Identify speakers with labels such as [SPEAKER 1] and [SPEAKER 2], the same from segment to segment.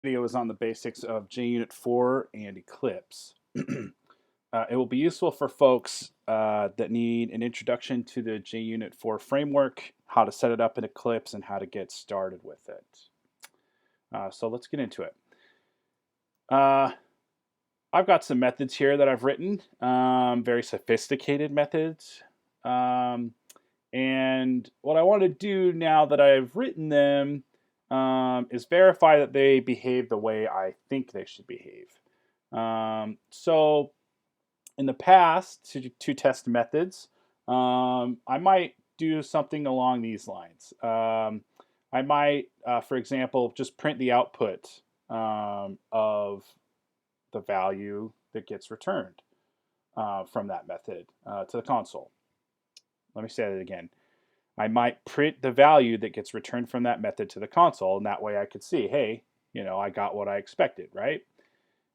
[SPEAKER 1] Video is on the basics of JUnit 4 and Eclipse. It will be useful for folks that need an introduction to the JUnit 4 framework, how to set it up in Eclipse, and how to get started with it. So let's get into it. I've got some methods here that I've written, very sophisticated methods. And what I want to do now that I've written them is verify that they behave the way I think they should behave. So in the past, to test methods, I might do something along these lines. I might, for example, just print the output of the value that gets returned from that method to the console. Let me say that again. I might print the value that gets returned from that method to the console, and that way I could see, hey, I got what I expected, right?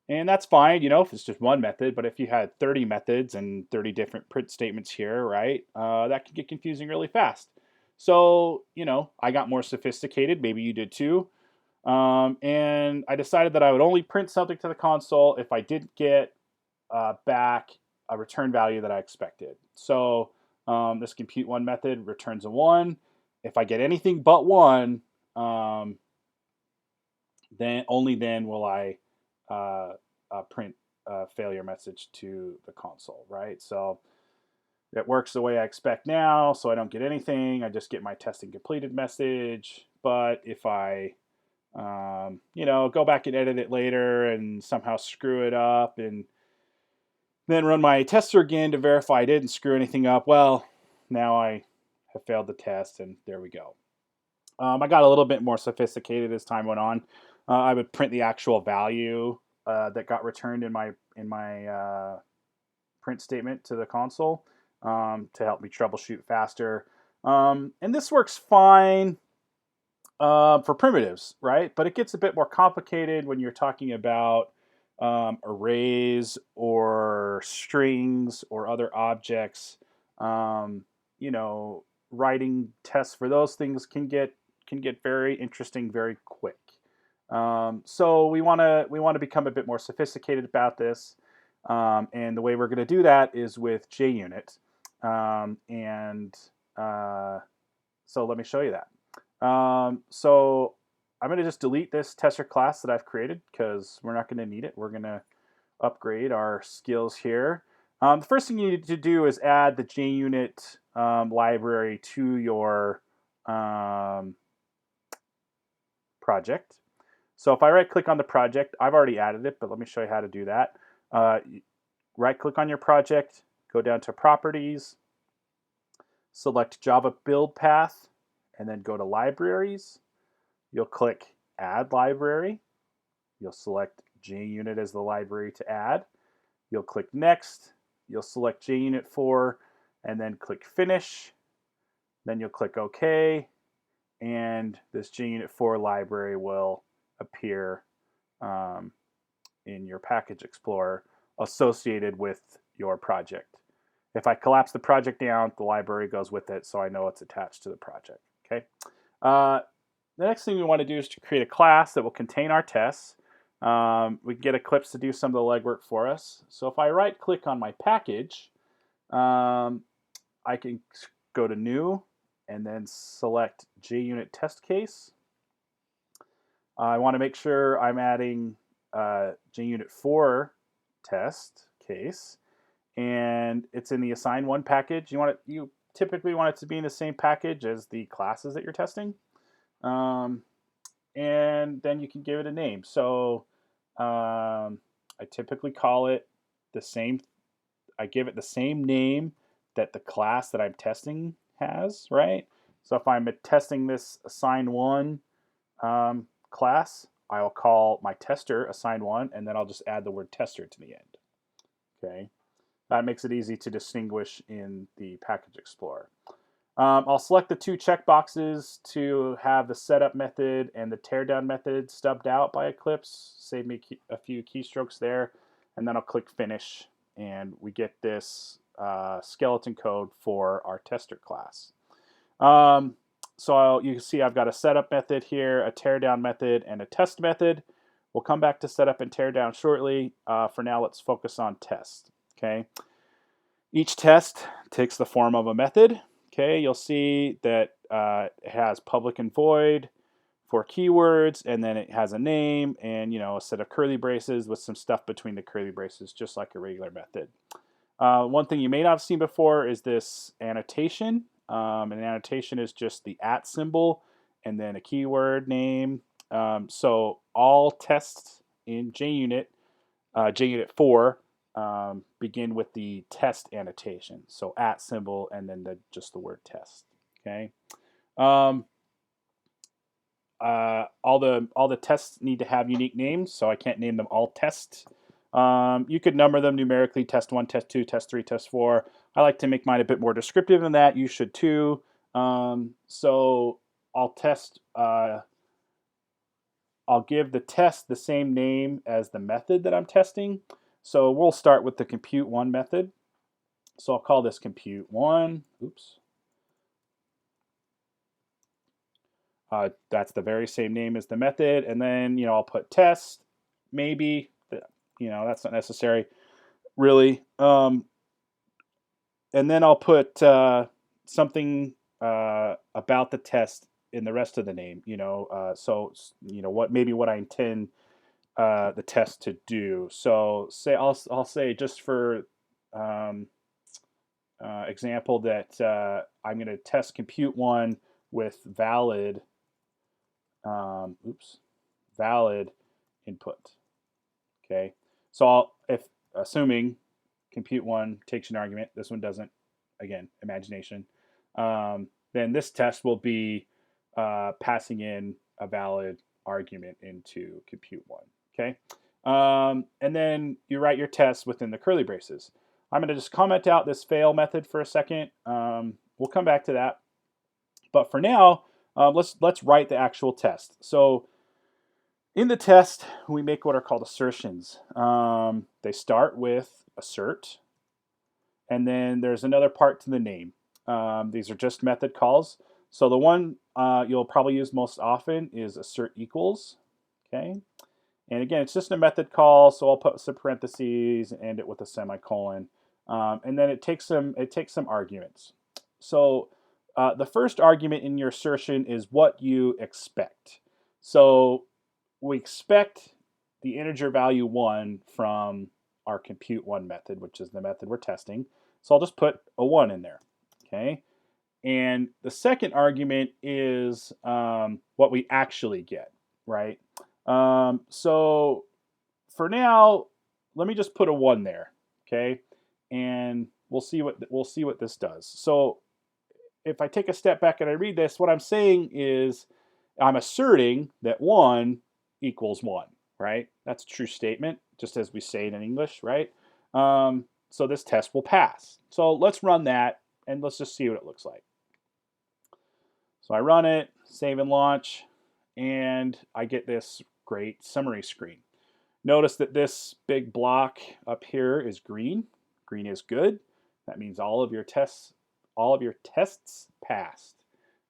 [SPEAKER 1] And that's fine, if it's just one method, but if you had 30 methods and 30 different print statements here, right, that can get confusing really fast. So, I got more sophisticated, maybe you did too, and I decided that I would only print something to the console if I didn't get back a return value that I expected. So this compute one method returns a 1. If I get anything but 1, then only then will I print a failure message to the console, right? So it works the way I expect now, so I don't get anything. I just get my testing completed message. But if I, go back and edit it later and somehow screw it up and then run my tester again to verify I didn't screw anything up, well, now I have failed the test, and there we go. I got a little bit more sophisticated as time went on. I would print the actual value that got returned in my print statement to the console to help me troubleshoot faster. And this works fine for primitives, right? But it gets a bit more complicated when you're talking about arrays or strings or other objects. Writing tests for those things can get very interesting very quick. So we want to become a bit more sophisticated about this, and the way we're going to do that is with JUnit. And so let me show you that. So I'm going to just delete this tester class that I've created because we're not going to need it. We're going to upgrade our skills here. The first thing you need to do is add the JUnit library to your project. So if I right-click on the project, I've already added it, but let me show you how to do that. Right-click on your project, go down to Properties, select Java Build Path, and then go to Libraries. You'll click Add Library. You'll select JUnit as the library to add. You'll click Next. You'll select JUnit 4, and then click Finish. Then you'll click OK, and this JUnit 4 library will appear in your package explorer associated with your project. If I collapse the project down, the library goes with it, so I know it's attached to the project. Okay. The next thing we want to do is to create a class that will contain our tests. We can get Eclipse to do some of the legwork for us. So if I right-click on my package, I can go to New and then select JUnit test case. I want to make sure I'm adding JUnit 4 test case, and it's in the assign one package. You typically want it to be in the same package as the classes that you're testing, and then you can give it a name. So I typically call it the same. I give it the same name that the class that I'm testing has, right? So if I'm testing this assign one class, I'll call my tester assign one, and then I'll just add the word tester to the end. Okay, that makes it easy to distinguish in the package explorer. I'll select the two checkboxes to have the setup method and the teardown method stubbed out by Eclipse. Save me a few keystrokes there, and then I'll click finish, and we get this skeleton code for our tester class. So you can see I've got a setup method here, a teardown method, and a test method. We'll come back to setup and tear down shortly. For now, let's focus on test. Okay. Each test takes the form of a method. Okay, you'll see that it has public and void for keywords, and then it has a name and a set of curly braces with some stuff between the curly braces, just like a regular method. One thing you may not have seen before is this annotation. An annotation is just the @ symbol and then a keyword name. So all tests in JUnit, JUnit 4, begin with the test annotation. So @ symbol and then just the word test. Okay. All the tests need to have unique names, so I can't name them all tests. You could number them numerically: test 1, test 2, test 3, test 4. I like to make mine a bit more descriptive than that. You should too. So I'll give the test the same name as the method that I'm testing. So we'll start with the compute1 method. So I'll call this compute1. Oops. That's the very same name as the method. And then, I'll put test, maybe. That's not necessary, really. And then I'll put something about the test in the rest of the name. So what I intend the test to do. So I'll say, just for example, that I'm going to test compute1 with valid valid input. Okay, so if assuming compute1 takes an argument, this one doesn't, again, imagination, then this test will be passing in a valid argument into compute1. Okay, and then you write your test within the curly braces. I'm going to just comment out this fail method for a second. We'll come back to that, but for now, let's write the actual test. So in the test, we make what are called assertions. They start with assert, and then there's another part to the name. These are just method calls. So the one you'll probably use most often is assert equals. Okay, and again, it's just a method call, so I'll put some parentheses and end it with a semicolon, and then it takes some arguments. So the first argument in your assertion is what you expect. So we expect the integer value 1 from our compute1 method, which is the method we're testing. So I'll just put a 1 in there. Okay. And the second argument is what we actually get, right? So for now, let me just put a 1 there. Okay. And we'll see what this does. So if I take a step back and I read this, what I'm saying is I'm asserting that 1 equals 1, right? That's a true statement, just as we say it in English, right? So this test will pass. So let's run that, and let's just see what it looks like. So I run it, save and launch, and I get this great summary screen. Notice that this big block up here is green. Green is good. That means all of your tests passed.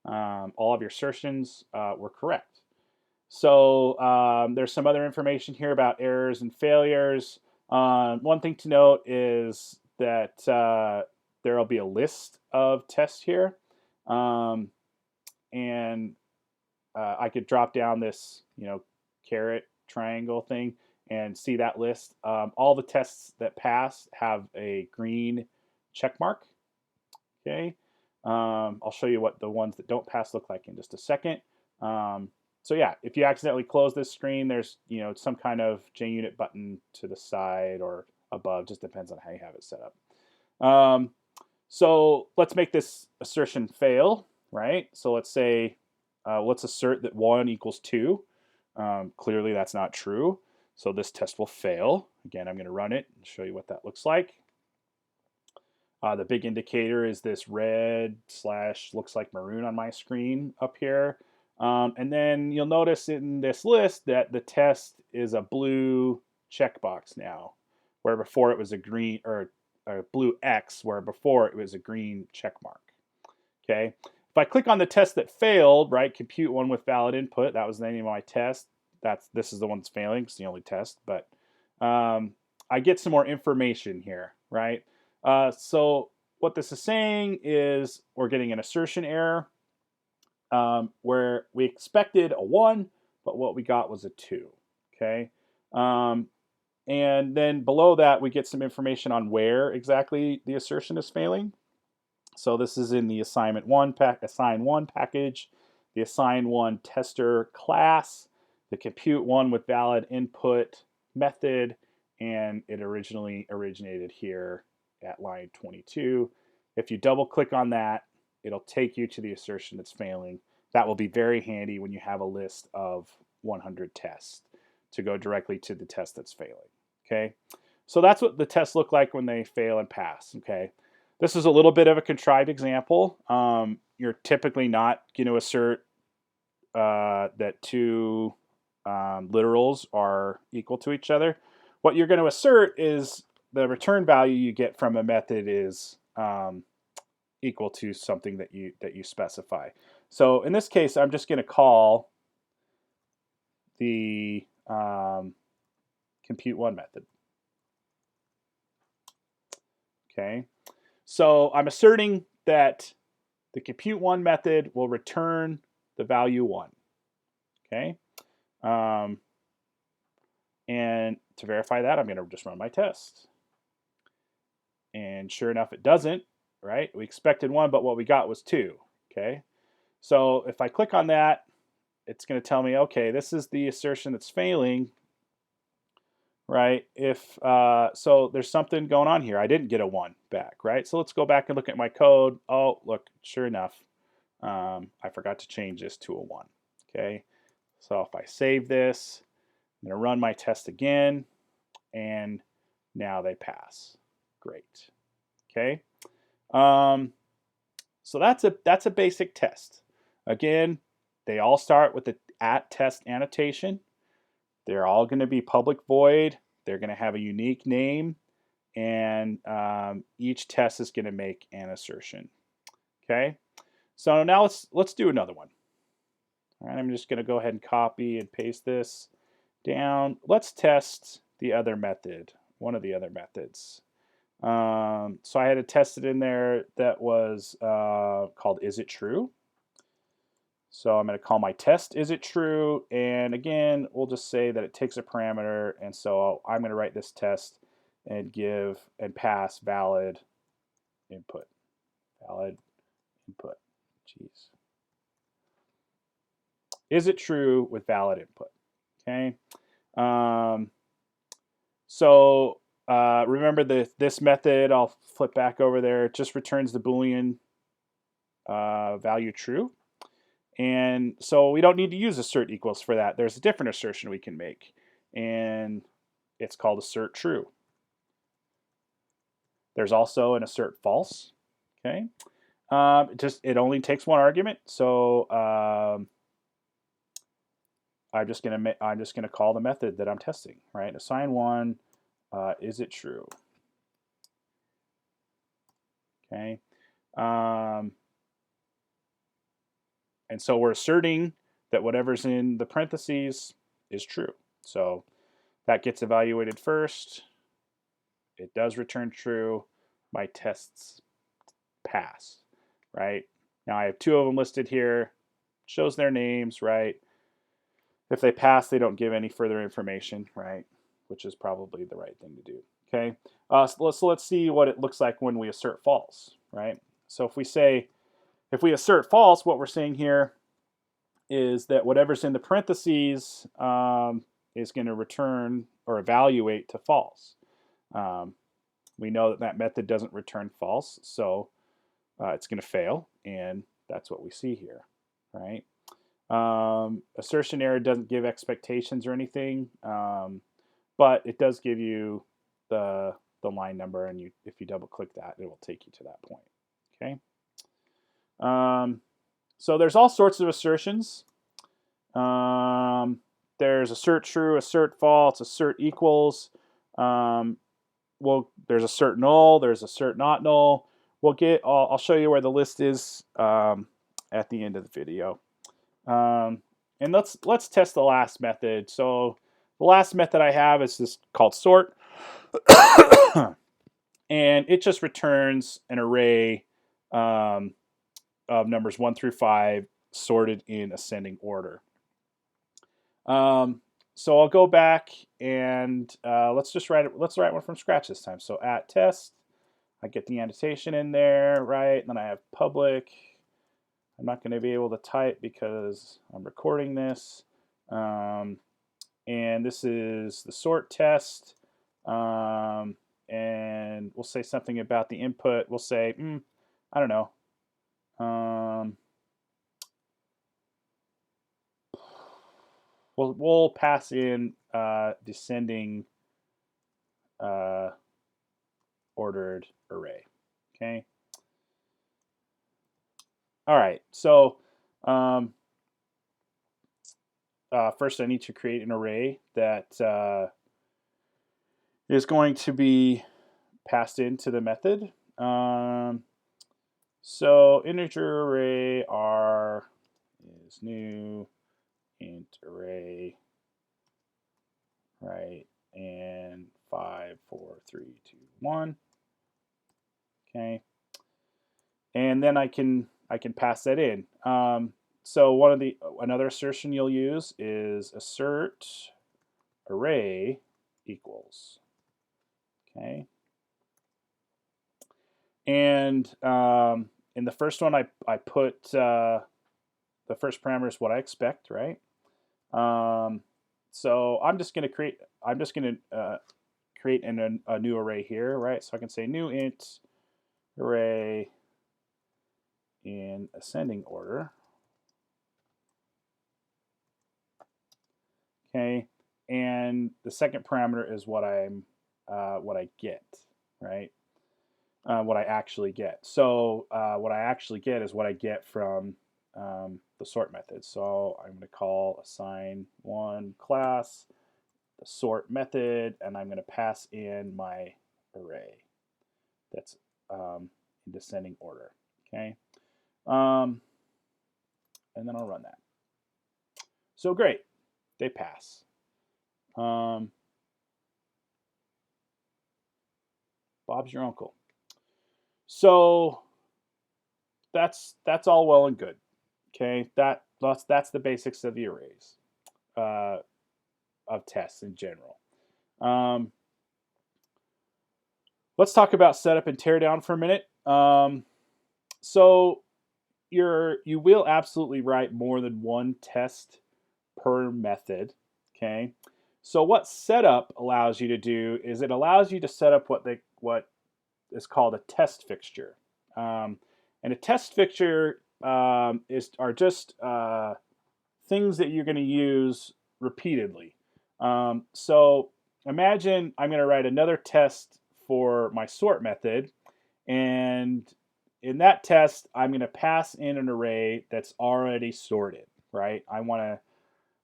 [SPEAKER 1] All of your assertions were correct. So there's some other information here about errors and failures. One thing to note is that there will be a list of tests here. And I could drop down this, caret triangle thing and see that list. All the tests that pass have a green check mark. Okay. I'll show you what the ones that don't pass look like in just a second. So yeah, if you accidentally close this screen, there's some kind of JUnit button to the side or above, just depends on how you have it set up. So let's make this assertion fail, right? So let's say, let's assert that 1 equals 2. Clearly that's not true. So this test will fail. Again, I'm going to run it and show you what that looks like. The big indicator is this red / looks like maroon on my screen up here. And then you'll notice in this list that the test is a blue checkbox now, where before it was a green or a blue X, where before it was a green check mark. Okay. If I click on the test that failed, right, compute1 with valid input, that was the name of my test. this is the one that's failing. It's the only test, but I get some more information here, right? So what this is saying is we're getting an assertion error where we expected a 1, but what we got was a 2, okay? And then below that, we get some information on where exactly the assertion is failing. So this is in the assign one package, the assign one tester class, the compute one with valid input method, and it originally originated here at line 22. If you double click on that, it'll take you to the assertion that's failing. That will be very handy when you have a list of 100 tests to go directly to the test that's failing. Okay, so that's what the tests look like when they fail and pass. Okay, this is a little bit of a contrived example. You're typically not going to assert that two literals are equal to each other. What you're going to assert is the return value you get from a method is equal to something that you specify. So in this case, I'm just going to call the compute one method. Okay, so I'm asserting that the compute one method will return the value 1. Okay, and to verify that, I'm going to just run my test. And sure enough, it doesn't, right? We expected 1, but what we got was 2. Okay, so if I click on that, it's going to tell me, okay, this is the assertion that's failing, right? If so there's something going on here. I didn't get a 1 back, right? So let's go back and look at my code. Oh, look, sure enough, I forgot to change this to a 1. Okay, so if I save this, I'm going to run my test again, and now they pass. Great. Okay, so that's a basic test. Again, they all start with the @test annotation. They're all going to be public void. They're going to have a unique name, and each test is going to make an assertion. Okay, so now let's do another one. All right, I'm just going to go ahead and copy and paste this down. Let's test the other method, one of the other methods. So I had a test it in there that was called is it true? So I'm going to call my test is it true, and again we'll just say that it takes a parameter, and so I'm going to write this test and give and pass valid input. Valid input. Jeez. Is it true with valid input? Okay. So remember this method, I'll flip back over there, it just returns the Boolean value true. And so we don't need to use assert equals for that. There's a different assertion we can make, and it's called assert true. There's also an assert false. Okay, it only takes one argument, so I'm just gonna call the method that I'm testing, right? Assign one, is it true? Okay, and so we're asserting that whatever's in the parentheses is true. So that gets evaluated first. It does return true. My tests pass, right? Now I have 2 of them listed here. Shows their names, right? If they pass, they don't give any further information, right? Which is probably the right thing to do. Okay, so let's see what it looks like when we assert false, right? So if we assert false, what we're saying here is that whatever's in the parentheses is going to return or evaluate to false. We know that method doesn't return false, so it's going to fail, and that's what we see here, right? Assertion error doesn't give expectations or anything, but it does give you the line number, and if you double click that, it will take you to that point. Okay. So there's all sorts of assertions. There's assert true, assert false, assert equals. There's assert null, there's assert not null. I'll show you where the list is at the end of the video. And And let's test the last method. So the last method I have is this called sort, and it just returns an array of numbers 1 through 5 sorted in ascending order. So I'll go back and let's write one from scratch this time. So at test, I get the annotation in there, right? And then I have public. I'm not going to be able to type because I'm recording this. And this is the sort test. And we'll say something about the input. We'll say, I don't know. We'll pass in descending ordered array. Okay. All right. So first, I need to create an array that is going to be passed into the method. So integer array r is new int array, right? And 5, 4, 3, 2, 1. Okay. And then I can pass that in. So another assertion you'll use is assert array equals. Okay. And in the first one, I put the first parameter is what I expect, right? So I'm just going to create a new array here, right? So I can say new int array in ascending order. Okay, and the second parameter is what I get, right? What I actually get. So what I actually get is what I get from the sort method. So I'm going to call assign one class the sort method, and I'm going to pass in my array that's in descending order. Okay, and then I'll run that. So great, they pass. Bob's your uncle. So that's all well and good. Okay, that's the basics of the arrays of tests in general. Let's talk about setup and teardown for a minute. So you will absolutely write more than one test per method. Okay, so what setup allows you to do is it allows you to set up what is called a test fixture. And a test fixture are just things that you're going to use repeatedly. So imagine I'm going to write another test for my sort method, and in that test, I'm going to pass in an array that's already sorted. Right? I want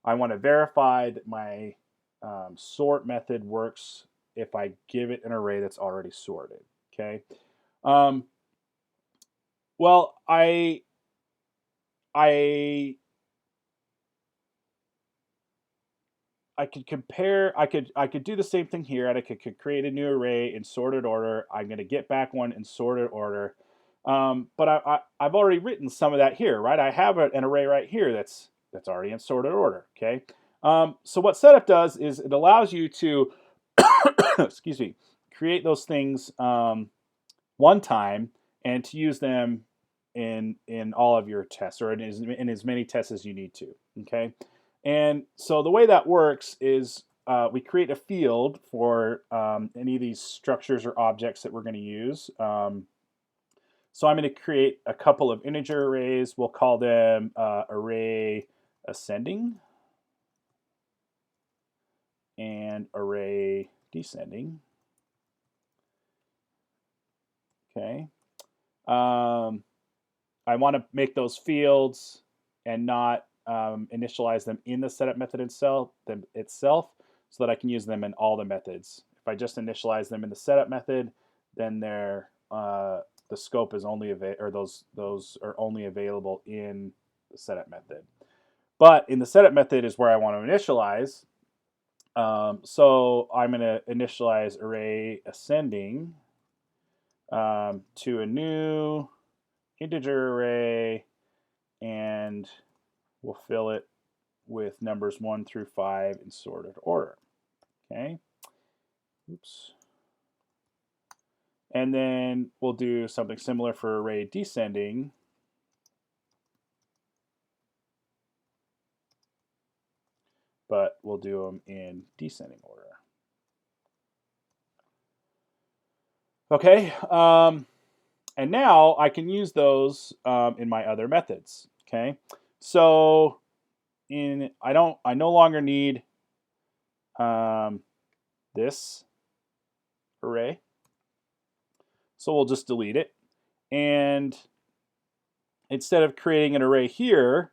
[SPEAKER 1] to verify that my sort method works if I give it an array that's already sorted. Okay. Well, I could compare. I could do the same thing here, and I could create a new array in sorted order. I'm going to get back one in sorted order, but I've already written some of that here, right? I have an array right here that's already in sorted order. Okay. So what setup does is it allows you to, excuse me, create those things one time and to use them in all of your tests or in as many tests as you need to. Okay. And so the way that works is we create a field for any of these structures or objects that we're going to use. So I'm going to create a couple of integer arrays. We'll call them array ascending and array descending. Okay. I want to make those fields and not initialize them in the setup method itself, so that I can use them in all the methods. If I just initialize them in the setup method, then the scope is only those are only available in the setup method. But in the setup method is where I want to initialize. So I'm going to initialize array ascending to a new integer array, and we'll fill it with numbers 1 through 5 in sorted order. Okay. Oops. And then we'll do something similar for array descending. But we'll do them in descending order. Okay, and now I can use those in my other methods. Okay, so I no longer need this array, so we'll just delete it. And instead of creating an array here,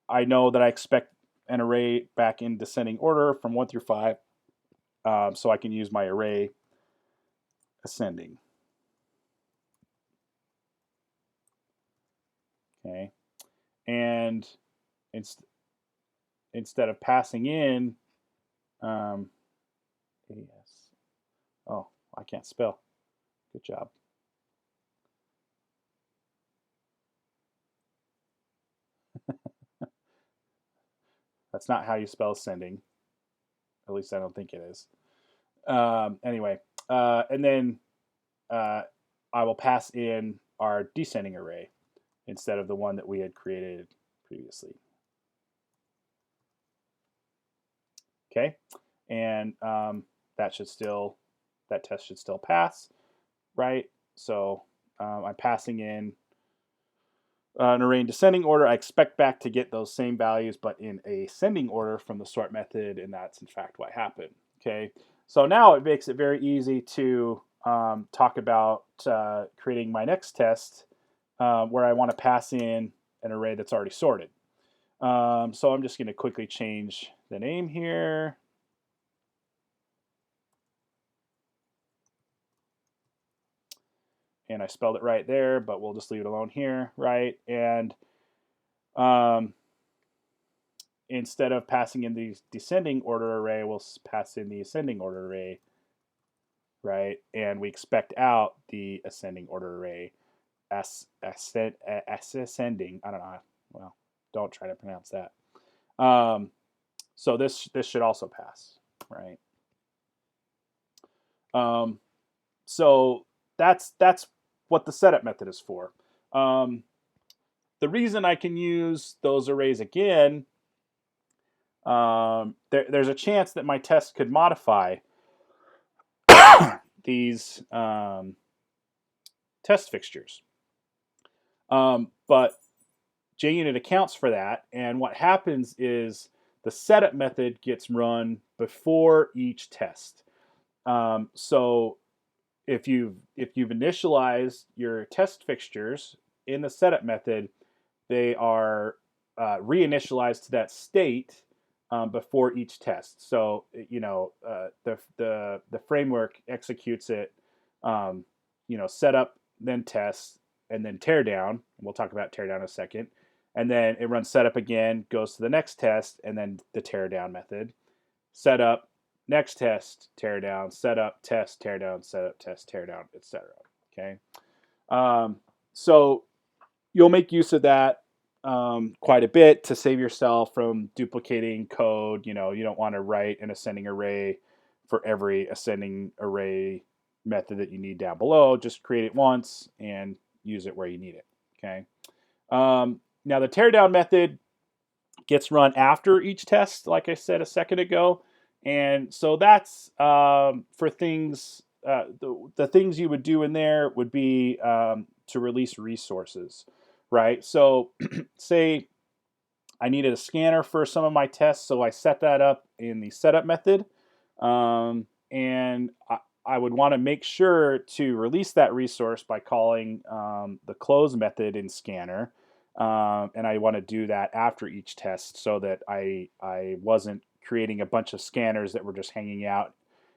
[SPEAKER 1] I know that I expect an array back in descending order from 1 through 5, so I can use my array ascending. Okay, and instead of passing in AS, oh, I can't spell. Good job. That's not how you spell ascending. At least I don't think it is. Anyway, and then I will pass in our descending array instead of the one that we had created previously. Okay, and that test should still pass, right? So I'm passing in an array in descending order. I expect back to get those same values, but in ascending order from the sort method, and that's in fact what happened. Okay, so now it makes it very easy to talk about creating my next test where I want to pass in an array that's already sorted. So I'm just going to quickly change the name here. And I spelled it right there, but we'll just leave it alone here, right? And instead of passing in the descending order array, we'll pass in the ascending order array, right? And we expect out the ascending order array as ascending. I don't know. Well, don't try to pronounce that. So this should also pass, right? So that's what the setup method is for. The reason I can use those arrays again, there's a chance that my test could modify these test fixtures. But JUnit accounts for that, and what happens is the setup method gets run before each test. So if you've initialized your test fixtures in the setup method, they are reinitialized to that state before each test. So the framework executes it, setup, then test, and then tear down. We'll talk about tear down in a second. And then it runs setup again, goes to the next test, and then the tear down method. Setup, next test, tear down, setup, test, tear down, setup, test, tear down, etc. Okay, so you'll make use of that quite a bit to save yourself from duplicating code. You don't want to write an ascending array for every ascending array method that you need down below. Just create it once and use it where you need it. Okay. Now the teardown method gets run after each test, like I said a second ago, and so that's for things. The things you would do in there would be to release resources, right? So, say I needed a scanner for some of my tests, so I set that up in the setup method, and I would want to make sure to release that resource by calling the close method in scanner. And I want to do that after each test so that I wasn't creating a bunch of scanners that were just hanging out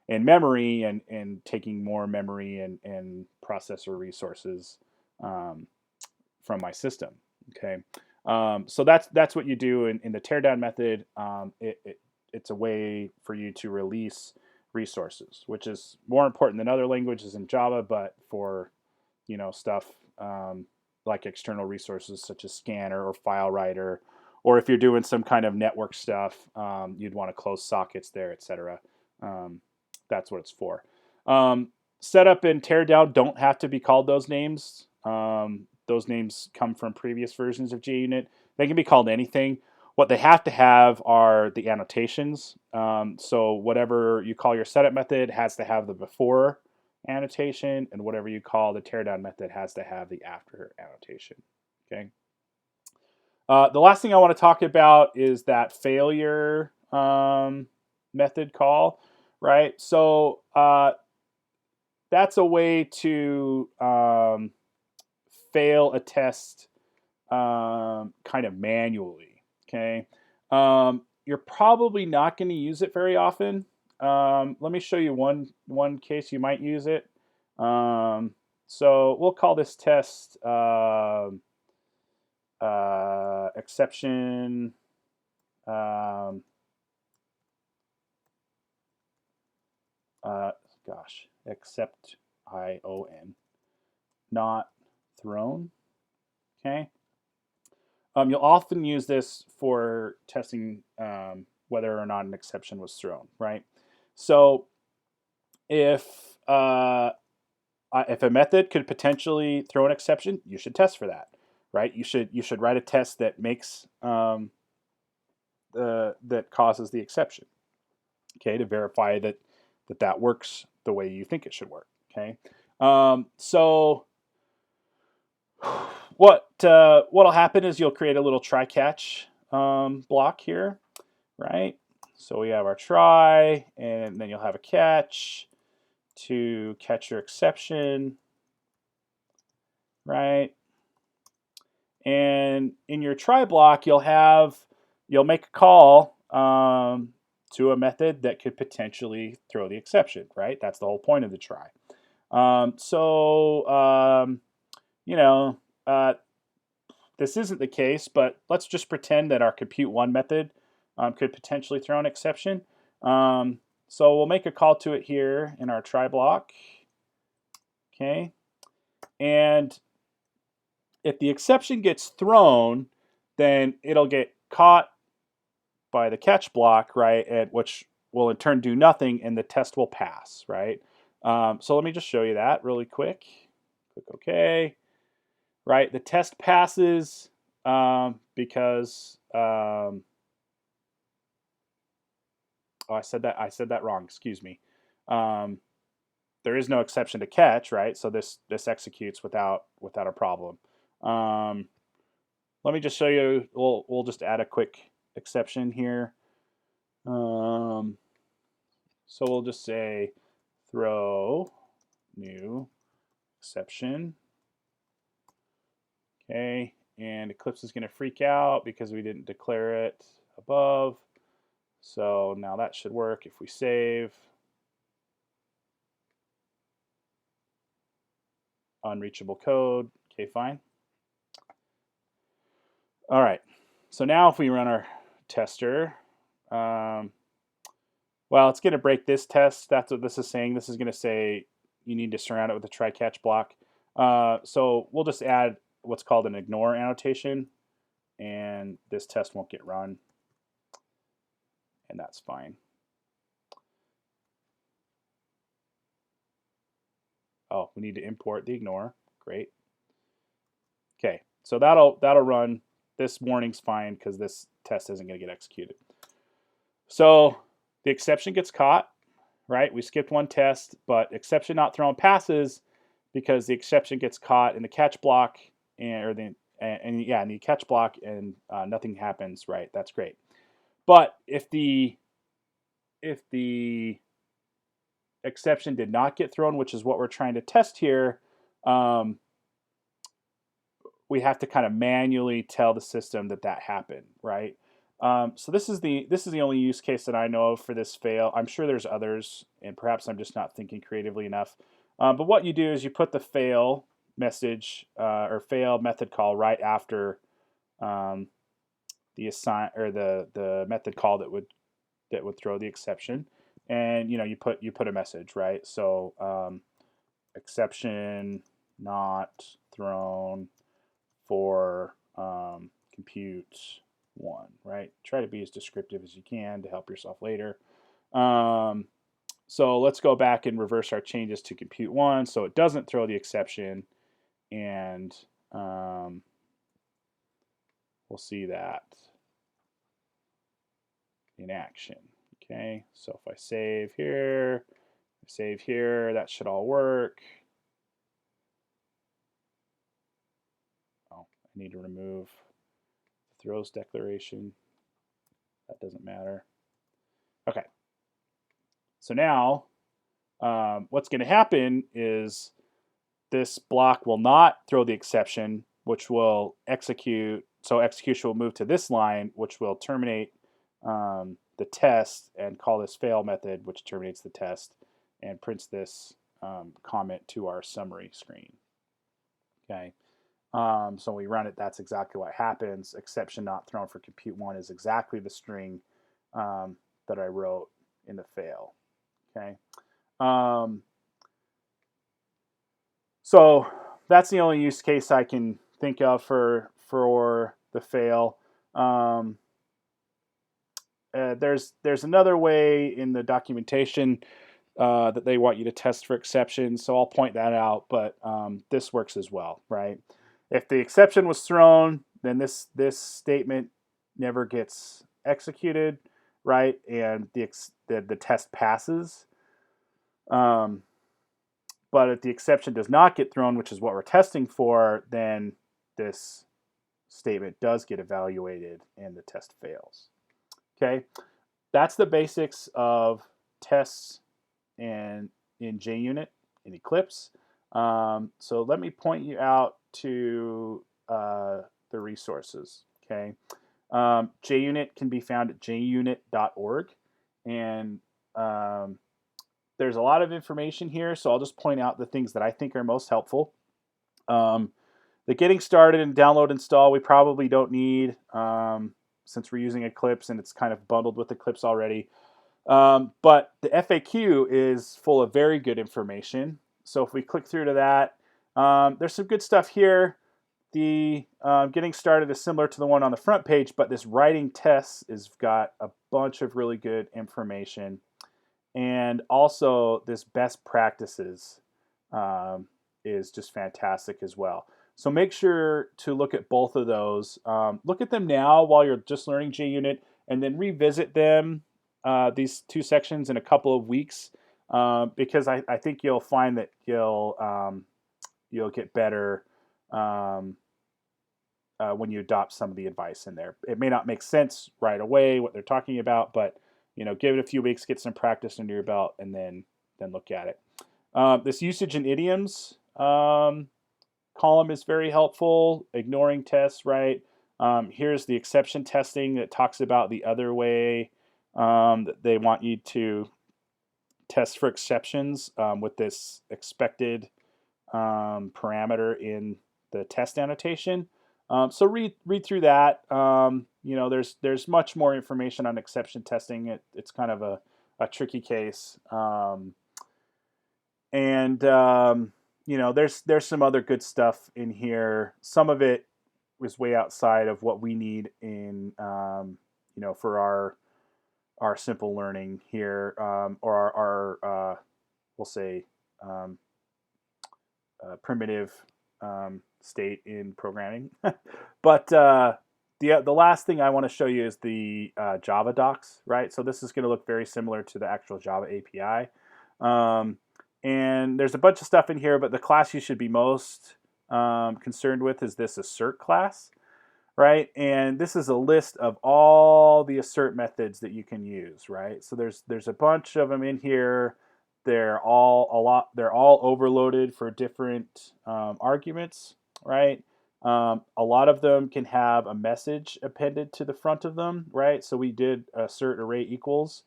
[SPEAKER 1] in memory and taking more memory and processor resources from my system. Okay. So that's what you do in the teardown method. It's a way for you to release resources, which is more important than other languages in Java, but for stuff like external resources such as scanner or file writer, or if you're doing some kind of network stuff, you'd want to close sockets there, etc. That's what it's for. Setup and teardown don't have to be called those names. Those names come from previous versions of JUnit. They can be called anything. What they have to have are the annotations. So whatever you call your setup method has to have the before annotation, and whatever you call the teardown method has to have the after annotation. Okay. The last thing I want to talk about is that failure method call, right? So that's a way to fail a test kind of manually. Okay, you're probably not going to use it very often. Let me show you one case you might use it. So we'll call this test exception. Except ION, not thrown. Okay. You'll often use this for testing whether or not an exception was thrown, right? So if a method could potentially throw an exception, you should test for that, right? You should write a test that makes that causes the exception, okay, to verify that works the way you think it should work. Okay, so what'll happen is you'll create a little try catch block here, right? So we have our try, and then you'll have a catch to catch your exception, right? And in your try block, you'll make a call to a method that could potentially throw the exception, right? That's the whole point of the try. This isn't the case, but let's just pretend that our compute1 method could potentially throw an exception. So we'll make a call to it here in our try block. Okay. And if the exception gets thrown, then it'll get caught by the catch block, right? Which will in turn do nothing, and the test will pass, right? So let me just show you that really quick. Click OK. Right, the test passes because oh, I said that wrong. Excuse me. There is no exception to catch, right? So this executes without a problem. Let me just show you. We'll just add a quick exception here. So we'll just say throw new exception. Okay, and Eclipse is going to freak out because we didn't declare it above. So now that should work if we save. Unreachable code. Okay, fine. All right, so now if we run our tester, well, it's going to break this test. That's what this is saying. This is going to say you need to surround it with a try-catch block. So we'll just add what's called an ignore annotation, and this test won't get run, and that's fine. Oh, we need to import the ignore. Great. Okay, so that'll run. This warning's fine because this test isn't going to get executed. So the exception gets caught, right? We skipped one test, but exception not thrown passes because the exception gets caught in the catch block in the catch block, and nothing happens, right? That's great. But if the exception did not get thrown, which is what we're trying to test here, we have to kind of manually tell the system that happened, right? So this is the only use case that I know of for this fail. I'm sure there's others, and perhaps I'm just not thinking creatively enough. But what you do is you put the fail message or fail method call right after the assign or the method call that would throw the exception, and you put a message, right? So exception not thrown for compute 1, right? Try to be as descriptive as you can to help yourself later. So let's go back and reverse our changes to compute 1 so it doesn't throw the exception, and we'll see that in action. Okay, so if I save here, that should all work. Oh, I need to remove the throws declaration. That doesn't matter. Okay, so now what's going to happen is this block will not throw the exception, which will execute. So execution will move to this line, which will terminate the test and call this fail method, which terminates the test and prints this comment to our summary screen. Okay, so when we run it, that's exactly what happens. Exception not thrown for compute 1 is exactly the string that I wrote in the fail. Okay. So that's the only use case I can think of for the fail. There's another way in the documentation that they want you to test for exceptions, so I'll point that out. But this works as well, right? If the exception was thrown, then this statement never gets executed, right? And the test passes. But if the exception does not get thrown, which is what we're testing for, then this statement does get evaluated and the test fails. Okay, that's the basics of tests in JUnit in Eclipse. So let me point you out to the resources. Okay, JUnit can be found at junit.org, and there's a lot of information here, so I'll just point out the things that I think are most helpful. The getting started and download install we probably don't need since we're using Eclipse and it's kind of bundled with Eclipse already. But the FAQ is full of very good information. So if we click through to that, there's some good stuff here. The getting started is similar to the one on the front page, but this writing tests has got a bunch of really good information. And also this best practices is just fantastic as well. So make sure to look at both of those. Look at them now while you're just learning JUnit, and then revisit them, these two sections, in a couple of weeks, because I think you'll find that you'll get better when you adopt some of the advice in there. It may not make sense right away what they're talking about, but give it a few weeks, get some practice under your belt, and then look at it. This usage and idioms column is very helpful. Ignoring tests, right? Here's the exception testing that talks about the other way that they want you to test for exceptions with this expected parameter in the test annotation. So read through that. There's much more information on exception testing. It's kind of a tricky case, and there's some other good stuff in here. Some of it was way outside of what we need in for our simple learning here, or our we'll say primitive state in programming. But the last thing I want to show you is the Java docs, right? So this is going to look very similar to the actual Java API. And there's a bunch of stuff in here, but the class you should be most concerned with is this assert class, right? And this is a list of all the assert methods that you can use, right? So there's a bunch of them in here. They're all overloaded for different arguments, right? A lot of them can have a message appended to the front of them, right? So we did assert array equals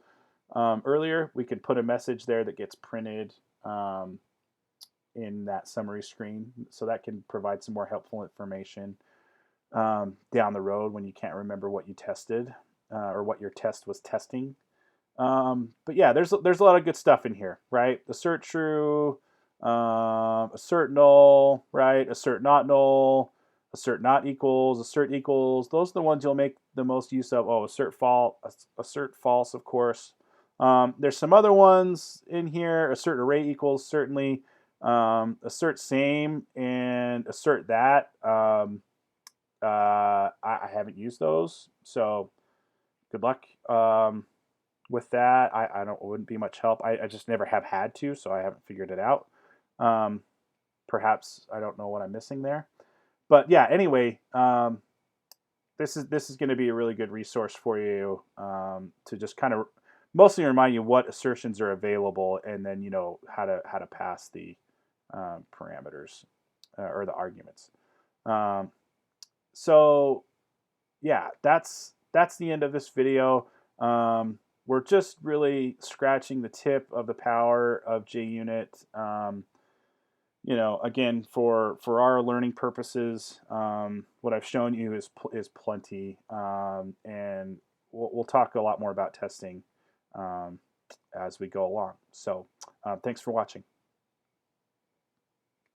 [SPEAKER 1] earlier. We could put a message there that gets printed in that summary screen, so that can provide some more helpful information. down the road when you can't remember what you tested or what your test was testing. But yeah, there's a lot of good stuff in here, right? Assert true, assert null, right? Assert not null, assert not equals, assert equals. Those are the ones you'll make the most use of. Oh, assert false, of course. There's some other ones in here. Assert array equals, certainly. Assert same and assert that. I haven't used those, so good luck with that. I don't, it wouldn't be much help. I just never have had to, so I haven't figured it out. Perhaps I don't know what I'm missing there, but yeah. Anyway, this is going to be a really good resource for you to just kind of mostly remind you what assertions are available, and then you know how to pass the parameters or the arguments. So yeah, that's the end of this video. We're just really scratching the tip of the power of JUnit. You know, again, for our learning purposes, what I've shown you is plenty, and we'll talk a lot more about testing as we go along. So, thanks for watching.